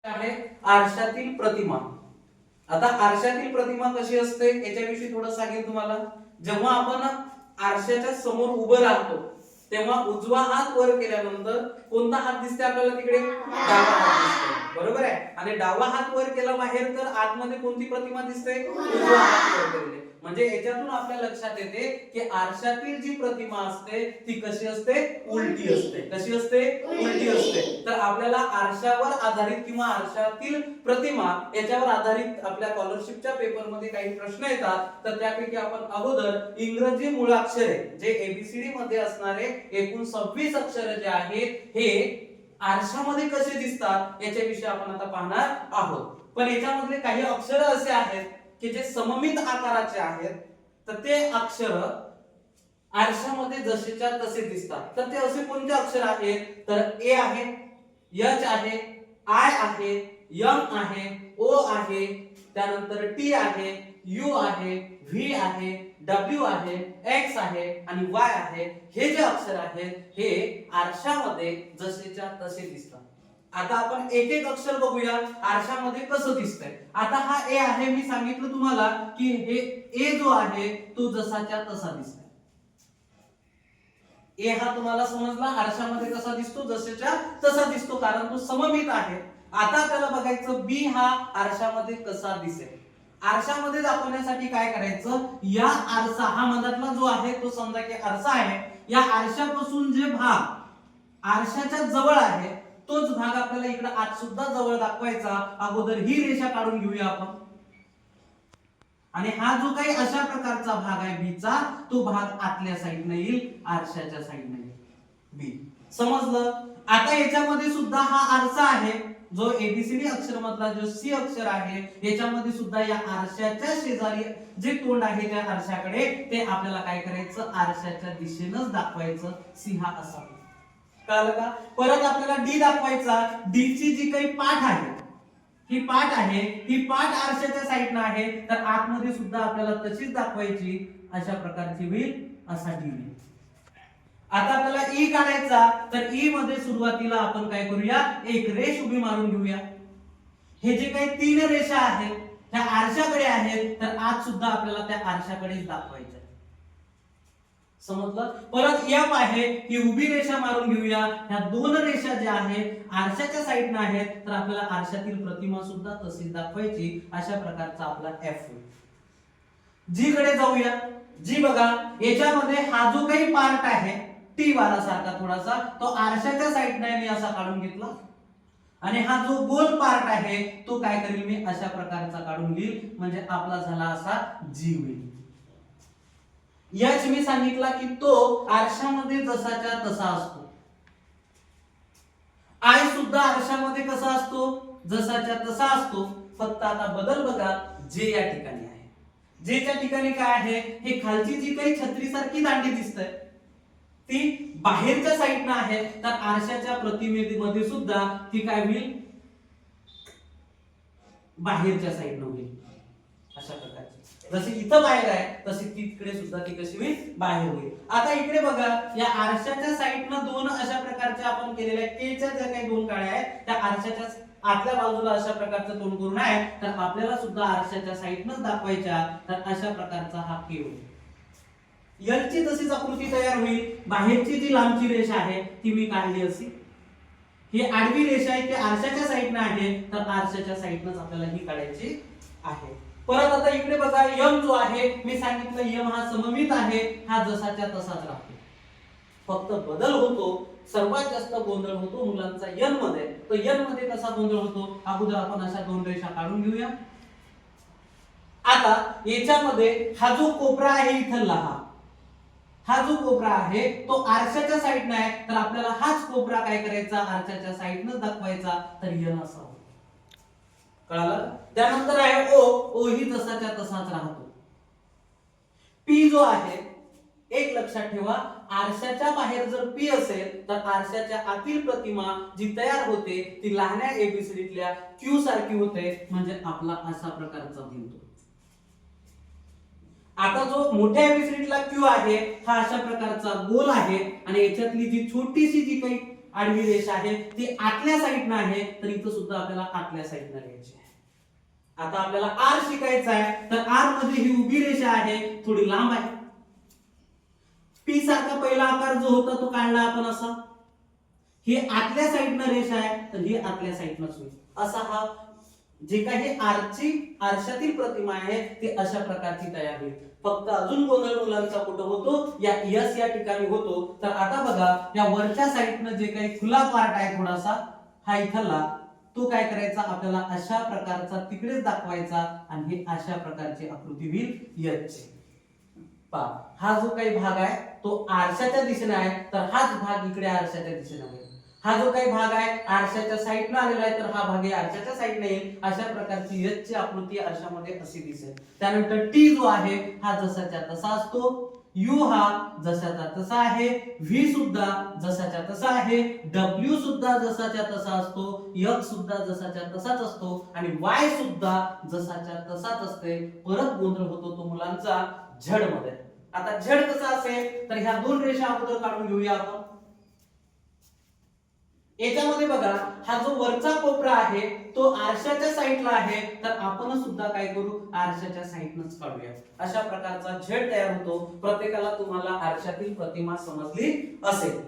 आहे आरशातील प्रतिमा. आता आरशातील प्रतिमा कशी असते याच्याविषयी थोडं सांगेन तुम्हाला. जेव्हा आपण आरशाच्या समोर उभं राहतो तेव्हा उजवा हात वर केल्यानंतर कोणता हात दिसते आपल्याला तिकडे? डावा हात दिसतो, बरोबर आहे. आणि डावा हात वर केला बाहेर तर आतमध्ये कोणती प्रतिमा दिसते? उजवा हात वर केलेली. म्हणजे याच्यातून आपल्या लक्षात येते की आरशातील जी प्रतिमा असते ती कशी असते? उलटी असते. कशी असते? उलटी असते. तर आपल्याला आरशावर आधारित किंवा आरशातील प्रतिमा याच्यावर आधारित आपल्या स्कॉलरशिपच्या पेपर मध्ये काही प्रश्न येतात. तर त्यापैकी आपण अगोदर इंग्रजी मुळाक्षरे जे एबीसीडी मध्ये असणारे एकूण 26 अक्षरे जे आहेत हे आरशामध्ये कसे दिसतात याच्याविषयी आपण आता पाहणार आहोत. पण याच्यामधले काही अक्षर असे आहेत की जे सममित आकाराचे आहेत. तर ते अक्षर आरशामध्ये जसेच्या तसे दिसतात. तर ते असे कोणते अक्षर आहेत? तर ए आहे, एच आहे, आय आहे, एम आहे, ओ आहे, त्यानंतर टी आहे, यू आहे, व्ही आहे, डब्ल्यू आहे, एक्स आहे आणि वाय आहे. हे जे अक्षर आहेत हे आरशामध्ये जसेच्या तसे दिसतात. आता आपण एक एक अक्षर बघूया आरशामध्ये कसं दिसतंय. आता हा ए आहे, मी सांगितलं तुम्हाला की हे ए जो आहे तो जसाच्या तसा दिसतोय. ए हा तुम्हाला समजला आरशामध्ये कसा दिसतो? जसेच्या तसा दिसतो, कारण तो सममित आहे. आता आपल्याला बघायचं बी हा आरशामध्ये कसा दिसेल. आरशामध्ये दाखवण्यासाठी काय करायचं? या आरसा हा मधातला जो आहे तो समजा की आरसा आहे. या आरशापासून जे भाग आरशाच्या जवळ आहे तोच भाग आपल्याला इकडे आत सुद्धा जवळ दाखवायचा. अगोदर ही रेषा काढून घेऊया आपण. आणि हा जो काही अशा प्रकारचा भाग आहे बी चा तो भाग आतल्या साईडने येईल, आरशाच्या साईडने येईल. बी समजलं. आता याच्यामध्ये सुद्धा हा आरसा आहे जो एबीसीडी अक्षर मधला जो सी अक्षर आहे याच्यामध्ये सुद्धा या आरशाच्या शेजारी जे तोंड आहे त्या आरशाकडे ते आपल्याला काय करायचं? आरशाच्या दिशेनंच दाखवायचं. सी हा असा. कळलं का? परत आपल्याला डी दाखवायचा. डी ची जी काही पाठ आहे ही पाठ आहे, ही पाठ आरशाच्या साईडने आहे. तर आतमध्ये सुद्धा आपल्याला तशीच दाखवायची. अशा प्रकारची होईल, असा डी. आता आपल्याला ई काढायचा. तर ई मध्ये सुरुवातीला आपण काय करूया? एक रेष उभी मारून घेऊया. हे जे काही तीन रेषा आहेत त्या आरशाकडे आहेत तर आत सुद्धा आपल्याला त्या आरशाकडेच दाखवायच्या. समजलं. परत एफ आहे, ही उभी रेषा मारून घेऊया. ह्या दोन रेषा ज्या आहेत आरशाच्या साईडने आहेत तर आपल्याला आरशातील प्रतिमा सुद्धा तशीच दाखवायची. अशा प्रकारचा आपला एफ होईल. जी कडे जाऊया. जी बघा याच्यामध्ये हा जो काही पार्ट आहे टी वाला सारखा थोडासा तो आरशाच्या साईडने मी असा काढून घेतला. आणि हा जो गोल पार्ट आहे तो काय करेल मी अशा प्रकारचा काढून घेईल. म्हणजे आपला झाला असा जी होईल. एच मी सांगितला की तो आरशामध्ये जसाच्या तसा असतो. आय सुद्धा आरशामध्ये कसा असतो? जसाच्या तसा असतो. फक्त आता बदल बघा, जे या ठिकाणी आहे. जेच्या ठिकाणी काय आहे? हे खालची जी काही छत्री सारखी दांडी दिसते ती बाहेरच्या साईडने आहे. तर आरशाच्या प्रतिमेमध्ये सुद्धा ती काय होईल? बाहेरच्या साईडने होईल. अशा प्रकारची जशी इथं बाहेर आहे तशी तिकडे सुद्धा ती कशी होईल? बाहेर होईल. आता इकडे बघा या आरशाच्या साईडनं दोन अशा प्रकारच्या आपण केलेल्या केच्या ज्या काही दोन काळ्या आहेत त्या आरशाच्या आतल्या बाजूला अशा प्रकारचं तोंड करून आहे. तर आपल्याला सुद्धा आरशाच्या साईडनंच दाखवायच्या. तर अशा प्रकारचा हा के होईल. एल ची तशीच आकृती तयार होईल. बाहेरची जी लांबची रेषा आहे ती मी काढली अशी. ही आडवी रेषा आहे ती आरशाच्या साईडने आहे. तर आरशाच्या साईडनंच आपल्याला ही काढायची आहे. परत आता इकडे बघा यम जो आहे मी सांगितलं यम हा सममित आहे. हा जसाच्या तसाच राहतो. फक्त बदल होतो, सर्वात जास्त गोंधळ होतो मुलांचा यन मध्ये. तो यन मध्ये कसा गोंधळ होतो? अगोदर आपण अशा दोन रेषा काढून घेऊया. आता याच्यामध्ये हा जो कोपरा आहे इथला हा जो कोपरा आहे तो आरशाच्या साईडने आहे. तर आपल्याला हाच कोपरा काय करायचा? आरशाच्या साईडने दाखवायचा. तर यन असा होतो. कळालं? त्यानंतर आहे ओ. ओ ही जसाच्या तसाच राहतो. पी जो आहे एक लक्षात ठेवा, आरशाच्या बाहेर जर पी असेल तर आरशाच्या आतील प्रतिमा जी तयार होते ती लहान्या एबीसीडीतल्या क्यू सारखी होते. म्हणजे आपला असा प्रकारचा बिंदू. आता जो मोठ्या एबीसीडीतला क्यू आहे हा अशा प्रकारचा गोल आहे. आणि याच्यातली जी छोटीशी जी काही आडवी रेषा आहे ती आतल्या साईडनं आहे, तर इथं सुद्धा आपल्याला आतल्या साईडनं लिहायची आहे. आता आपल्याला आर शिकायचा आहे, तर आर मध्ये ही उभी रेषा आहे, थोडी लांब आहे. पी सारखा पहिला आकार जो होता तो काढला आपण असा. ही आतल्या साईडनं रेषा आहे, तर ही आतल्या साईडनंच होईल. असा हा जे काही आरशातील प्रतिमा आहे ती अशा प्रकारची तयार होईल. फक्त अजून गोंधळ मुलांचा कुठं होतो, या यस या ठिकाणी होतो. तर आता बघा, या वरच्या साईडनं जे काही खुला पार्ट आहे थोडासा हा इथला, तो काय करायचा आपल्याला अशा प्रकारचा तिकडेच दाखवायचा आणि हे अशा प्रकारची आकृती होईल यसची. पहा, हा जो काही भाग आहे तो आरशाच्या दिशेने आहे, तर हाच भाग इकडे आरशाच्या दिशेने आहे. हा जो काही भाग आहे आरशाच्या साईडने आलेला आहे, तर हा भाग आरशाच्या साईडने येईल. अशा प्रकारची यसची आकृती आरशामध्ये अशी दिसेल. त्यानंतर टी जो आहे हा जसाच्या तसा असतो, यू हा जसाचा तसा आहे, व्ही सुद्धा जसाच्या तसा आहे, डब्ल्यू सुद्धा जसाच्या तसा असतो, एक्स सुद्धा जसाच्या तसाच असतो आणि वाय सुद्धा जसाच्या तसाच असते. परत गोंधळ होतो तो मुलांचा झड मध्ये. आता झड कसा असेल, तर ह्या दोन रेषा अगोदर काढून घेऊया आपण. याच्यामध्ये बघा, हा जो वरचा कोपरा आहे तो आरशाच्या साईडला आहे, तर आपण सुद्धा काय करू, आरशाच्या साईडनच काढूया. अशा प्रकारचा झेड तयार होतो. प्रत्येकाला तुम्हाला आरशातील प्रतिमा समजली असेल.